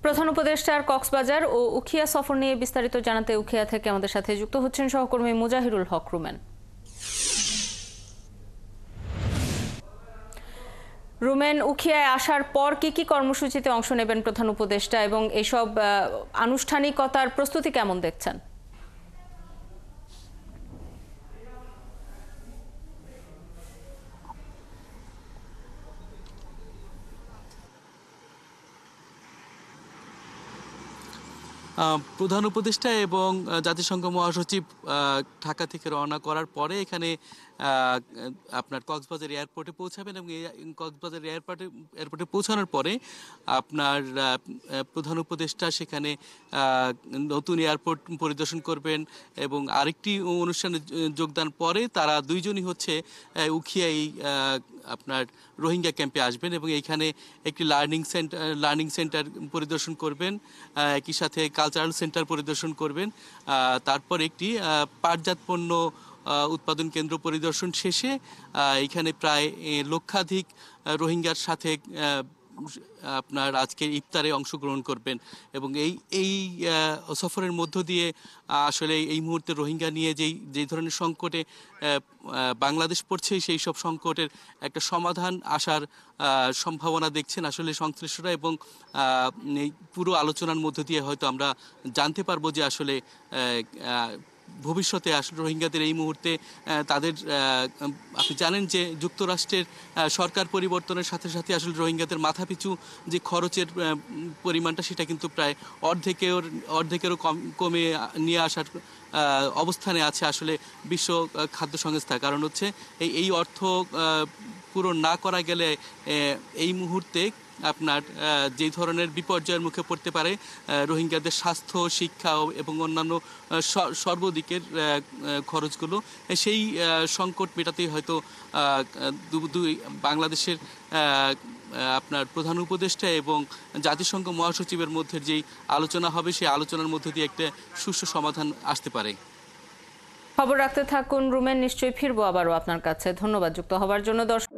প্রধান উপদেষ্টার কক্সবাজার ও উখিয়া সফর নিয়ে বিস্তারিত জানাতে উখিয়া থেকে আমাদের সাথে যুক্ত হচ্ছেন সহকর্মী মুজাহিরুল হক রুমেন। রুমেন, উখিয়ায় আসার পর কি কর্মসূচিতে অংশ নেবেন প্রধান উপদেষ্টা এবং এইসব আনুষ্ঠানিকতার প্রস্তুতি কেমন দেখছেন? প্রধান উপদেষ্টা এবং জাতিসংঘ মহাসচিব ঢাকা থেকে রওনা করার পরে এখানে আপনার কক্সবাজার এয়ারপোর্টে পৌঁছাবেন এবং কক্সবাজার এয়ারপোর্টে পৌঁছানোর পরে আপনার প্রধান উপদেষ্টা সেখানে নতুন এয়ারপোর্ট পরিদর্শন করবেন এবং আরেকটি অনুষ্ঠানে যোগদান পরে তারা দুইজনই হচ্ছে উখিয়ায় আপনার রোহিঙ্গা ক্যাম্পে আসবেন এবং এইখানে একটি লার্নিং সেন্টার পরিদর্শন করবেন, একই সাথে কালচারাল সেন্টার পরিদর্শন করবেন। তারপর একটি পাটজাত পণ্য উৎপাদন কেন্দ্র পরিদর্শন শেষে এখানে প্রায় লক্ষাধিক রোহিঙ্গার সাথে আপনার আজকের ইফতারে অংশগ্রহণ করবেন এবং এই সফরের মধ্য দিয়ে আসলে এই মুহূর্তে রোহিঙ্গা নিয়ে যেই ধরনের সংকটে বাংলাদেশ পড়ছে সেই সব সংকটের একটা সমাধান আসার সম্ভাবনা দেখছেন আসলে সংশ্লিষ্টরা এবং এই পুরো আলোচনার মধ্য দিয়ে হয়তো আমরা জানতে পারবো যে আসলে ভবিষ্যতে আসলে রোহিঙ্গাদের এই মুহূর্তে তাদের আপনি জানেন যে যুক্তরাষ্ট্রের সরকার পরিবর্তনের সাথে সাথে আসলে রোহিঙ্গাদের মাথাপিছু যে খরচের পরিমাণটা সেটা কিন্তু প্রায় অর্ধেকেরও কমে নিয়ে আসার অবস্থানে আছে আসলে বিশ্ব খাদ্য সংস্থা। কারণ হচ্ছে এই অর্থ পূরণ না করা গেলে এই মুহূর্তে আপনার যে ধরনের বিপর্যয়ের মুখে পড়তে পারে রোহিঙ্গাদের স্বাস্থ্য, শিক্ষা এবং অন্যান্য সর্বদিকের খরচগুলো, সেই সংকট মেটাতেই হয়তো বাংলাদেশের আপনার প্রধান উপদেষ্টা এবং জাতিসংঘ মহাসচিবের মধ্যে যেই আলোচনা হবে সেই আলোচনার মধ্যে দিয়ে একটা সুষ্ঠু সমাধান আসতে পারে। খবর রাখতে থাকুন রুমেন, নিশ্চয়ই ফিরবো আবারও আপনার কাছে। ধন্যবাদ যুক্ত হবার জন্য। দর্শক